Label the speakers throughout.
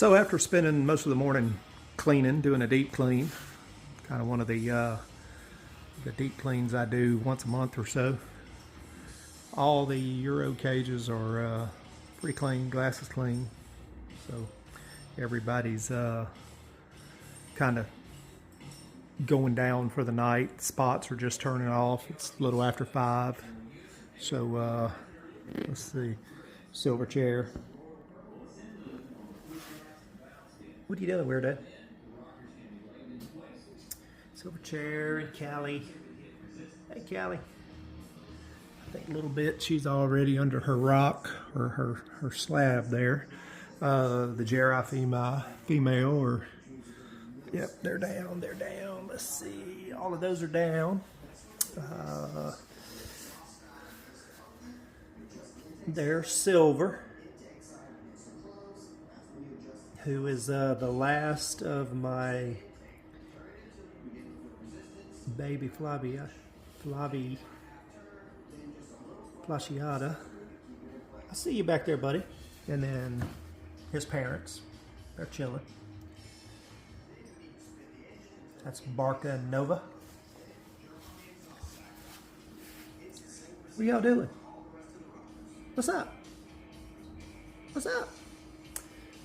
Speaker 1: So after spending most of the morning cleaning, doing a deep clean, kind of one of the deep cleans I do once a month or so, all the Euro cages are pretty clean, glass is clean, so everybody's kind of going down for the night. Spots are just turning off. It's a little after 5, so let's see, silver chair. What are you doing, weirdo? Silver chair and Callie. Hey, Callie. I think a little bit she's already under her rock or her slab there. The Giraffima female, or yep, they're down. They're down. Let's see. All of those are down. There's Silver, who is the last of my baby Flasciata. I see you back there, buddy. And then his parents, they're chilling. That's Barca and Nova. What y'all doing? What's up? What's up?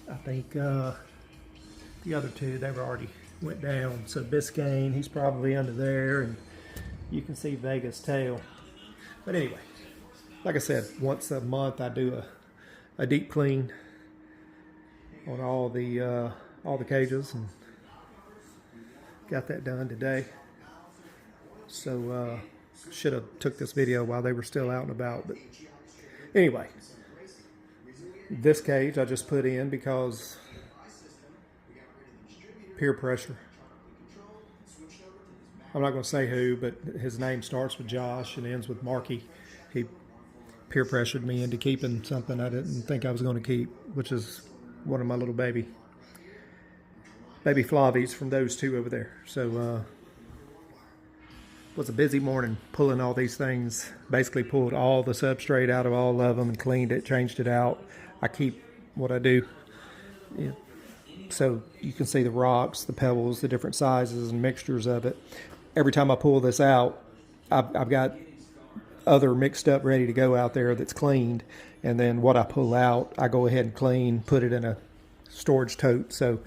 Speaker 1: I think the other two, they were already went down. So Biscayne, he's probably under there, and you can see Vega's tail. But anyway, like I said, once a month I do a deep clean on all the cages, and got that done today. So should have took this video while they were still out and about. But anyway, this cage I just put in because peer pressure. I'm not going to say who, but his name starts with Josh and ends with Marky. He peer pressured me into keeping something I didn't think I was going to keep, which is one of my little baby Flavies from those two over there. So it was a busy morning pulling all these things. Basically pulled all the substrate out of all of them and cleaned it, changed it out. I keep what I do. Yeah. So you can see the rocks, the pebbles, the different sizes and mixtures of it. Every time I pull this out, I've got other mixed up ready to go out there that's cleaned. And then what I pull out, I go ahead and clean, put it in a storage tote. So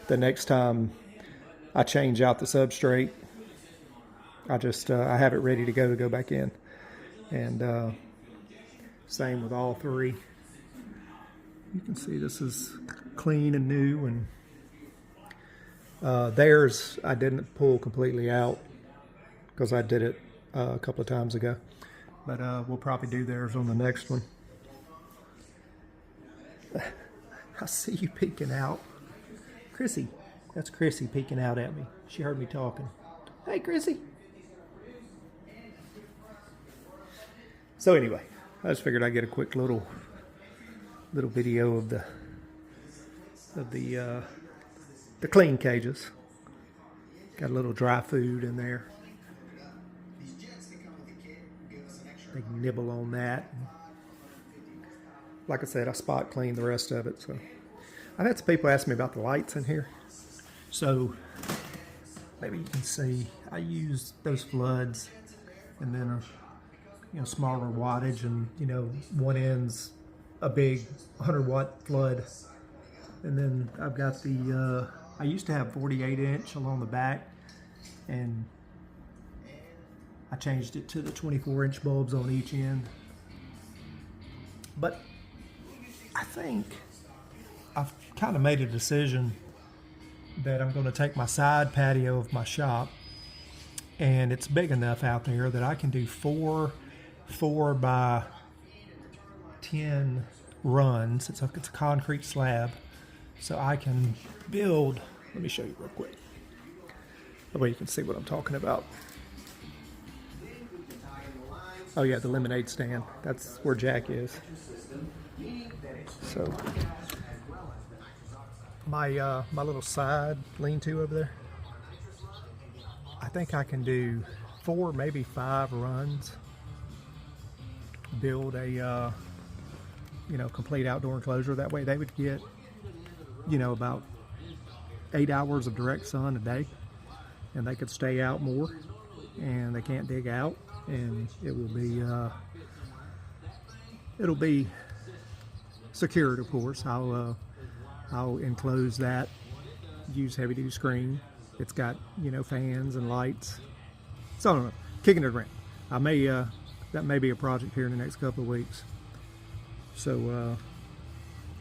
Speaker 1: the next time I change out the substrate, I just I have it ready to go back in. And same with all three. You can see this is clean and new, and theirs I didn't pull completely out because I did it a couple of times ago. But we'll probably do theirs on the next one. I see you peeking out. Chrissy. That's Chrissy peeking out at me. She heard me talking. Hey, Chrissy. So anyway, I just figured I'd get a quick little video of the clean cages. Got a little dry food in there. They can nibble on that. Like I said, I spot cleaned the rest of it. So I've had some people ask me about the lights in here. So maybe you can see I use those floods, and then a smaller wattage, and one end's a big 100-watt flood, and then I've got the I used to have 48-inch along the back, and I changed it to the 24-inch bulbs on each end. But I think I've kind of made a decision that I'm going to take my side patio of my shop, and it's big enough out there that I can do 4 by 10 runs. It's a concrete slab, so I can build. Let me show you real quick. That way you can see what I'm talking about. Oh yeah, the lemonade stand. That's where Jack is. So my little side lean-to over there, I think I can do 4, maybe 5 runs. Build a complete outdoor enclosure. That way they would get you know, about 8 hours of direct sun a day, and they could stay out more, and they can't dig out, and it'll be secured, of course. I'll enclose that, use heavy duty screen. It's got, you know, fans and lights. So I don't know, kicking it around. That may be a project here in the next couple of weeks. So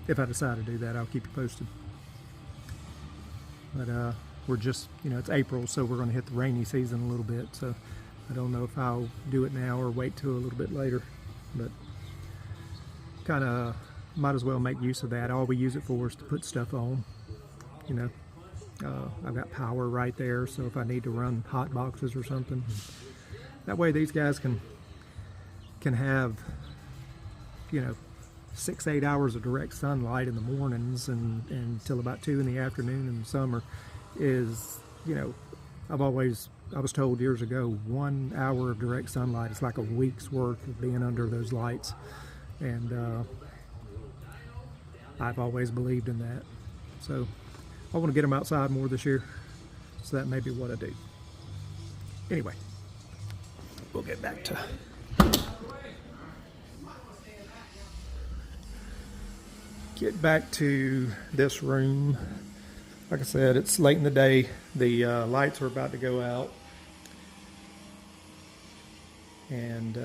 Speaker 1: if I decide to do that, I'll keep you posted. But we're just, you know, it's April, so we're going to hit the rainy season a little bit. So I don't know if I'll do it now or wait till a little bit later. But kind of might as well make use of that. All we use it for is to put stuff on, you know. I've got power right there, so if I need to run hot boxes or something, that way these guys can have, you know, 6-8 hours of direct sunlight in the mornings and until about 2 in the afternoon in the summer is, you know, I was told years ago, 1 hour of direct sunlight is like a week's worth of being under those lights, and I've always believed in that. So I want to get them outside more this year, so that may be what I do. Anyway, we'll get back to this room. Like I said, it's late in the day. The lights are about to go out, and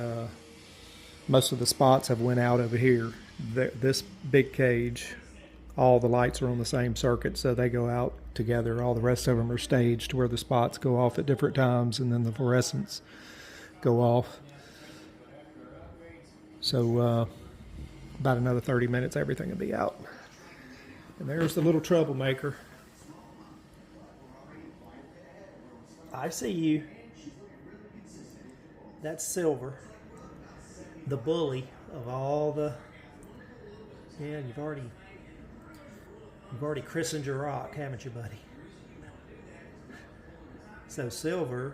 Speaker 1: most of the spots have went out over here. This big cage, all the lights are on the same circuit, so they go out together. All the rest of them are staged where the spots go off at different times, and then the fluorescents go off. So about another 30 minutes, everything will be out. And there's the little troublemaker. I see you. That's Silver, the bully of all the... Yeah, you've already christened your rock, haven't you, buddy? So Silver,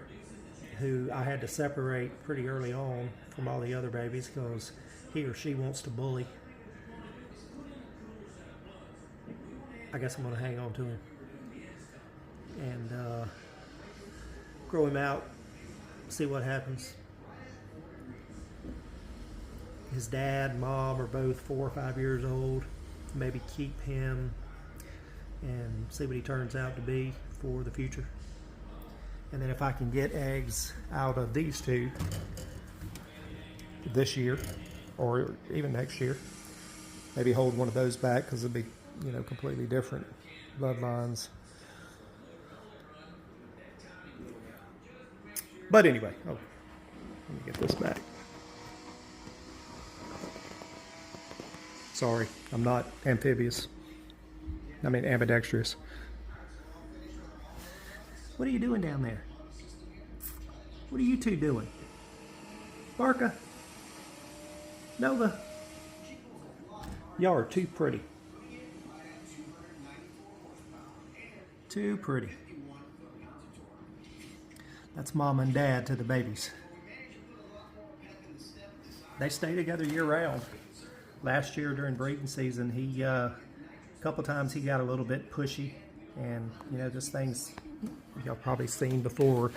Speaker 1: who I had to separate pretty early on from all the other babies because he or she wants to bully. I guess I'm going to hang on to him and grow him out, see what happens. His dad and mom are both 4 or 5 years old. Maybe keep him and see what he turns out to be for the future. And then if I can get eggs out of these two this year or even next year, maybe hold one of those back because it'll be, you know, completely different bloodlines. But anyway, let me get this back. Sorry, I'm not amphibious. I mean ambidextrous. What are you doing down there? What are you two doing? Barca? Nova? Y'all are too pretty. Too pretty. That's mom and dad to the babies. They stay together year round. Last year during breeding season, he a couple times he got a little bit pushy, and you know, this thing's, y'all probably seen before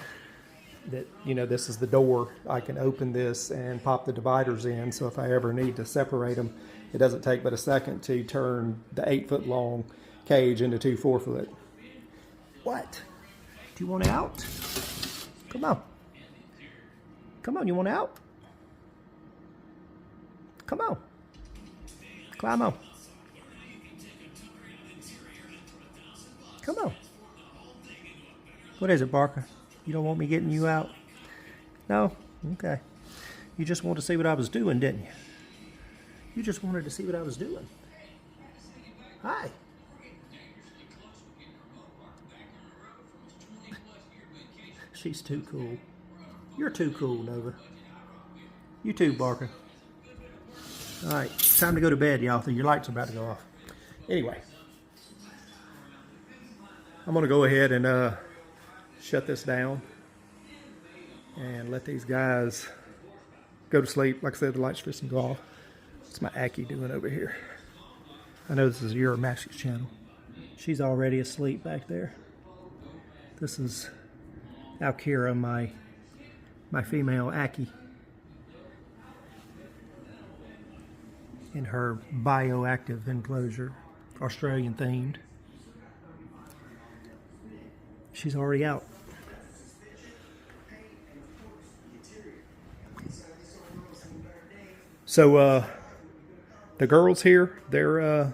Speaker 1: that, you know, this is the door. I can open this and pop the dividers in, so if I ever need to separate them, it doesn't take but a second to turn the 8-foot long cage into 2 4-foot. What? Do you want out? Come on. Come on, you want out? Come on. Climb on. Come on. What is it, Barker? You don't want me getting you out? No? Okay. You just wanted to see what I was doing, didn't you? You just wanted to see what I was doing. Hi. She's too cool. You're too cool, Nova. You too, Barker. All right, time to go to bed, y'all. Your lights are about to go off. Anyway, I'm going to go ahead and shut this down and let these guys go to sleep. Like I said, the lights just go off. What's my Aki doing over here? I know this is Uromastyx channel. She's already asleep back there. This is Alkira, my female Aki, in her bioactive enclosure, Australian themed. She's already out. So the girls here, they're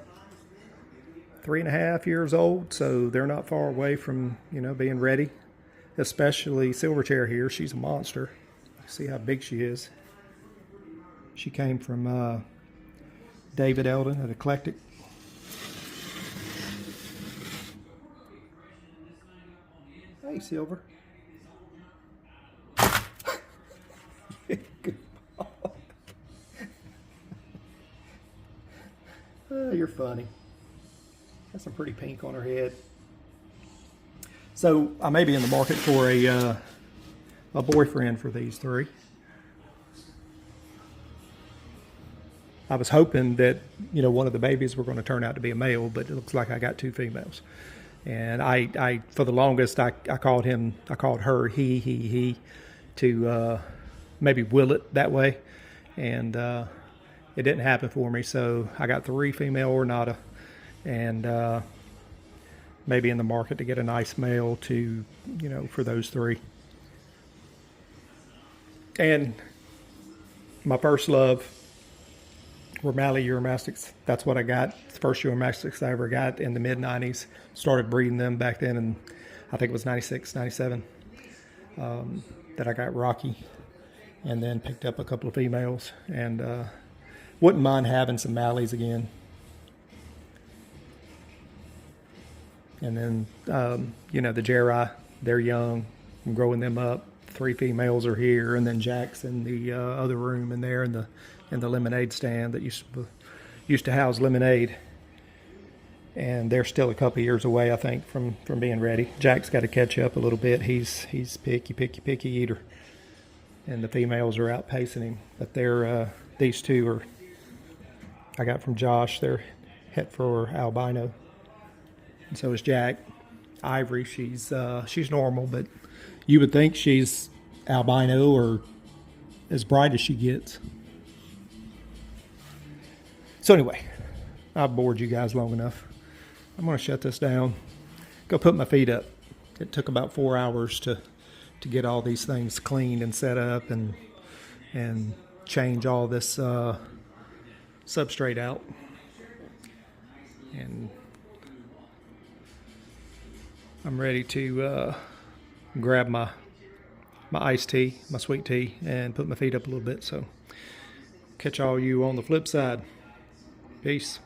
Speaker 1: 3.5 years old, so they're not far away from, you know, being ready. Especially Silverchair here. She's a monster. See how big she is. She came from David Eldon at Eclectic. Hey, Silver. Good ball. You're funny. Got some pretty pink on her head. So I may be in the market for a boyfriend for these three. I was hoping that, you know, one of the babies were going to turn out to be a male, but it looks like I got 2 females. And I for the longest, I called her he to maybe will it that way. And it didn't happen for me. So I got 3 female Ornata, and maybe in the market to get a nice male to, you know, for those 3. And my first love were Mally Uromastyx. That's what I got. It's the first Uromastyx I ever got in the mid-90s. Started breeding them back then, and I think it was 96, 97, that I got Rocky. And then picked up a couple of females, and wouldn't mind having some Mallies again. And then, you know, the Jeri, they're young. I'm growing them up. 3 females are here, and then Jack's in the other room in there in the lemonade stand that used to house lemonade. And they're still a couple years away, I think, from being ready. Jack's got to catch up a little bit. He's picky eater, and the females are outpacing him. But they're these 2 are I got from Josh. They're het for albino. And so is Jack. Ivory, she's normal, but you would think she's albino or as bright as she gets. So anyway, I've bored you guys long enough. I'm going to shut this down. Go put my feet up. It took about 4 hours to get all these things cleaned and set up and change all this substrate out. And I'm ready to grab my iced tea, my sweet tea, and put my feet up a little bit. So catch all you on the flip side. Peace.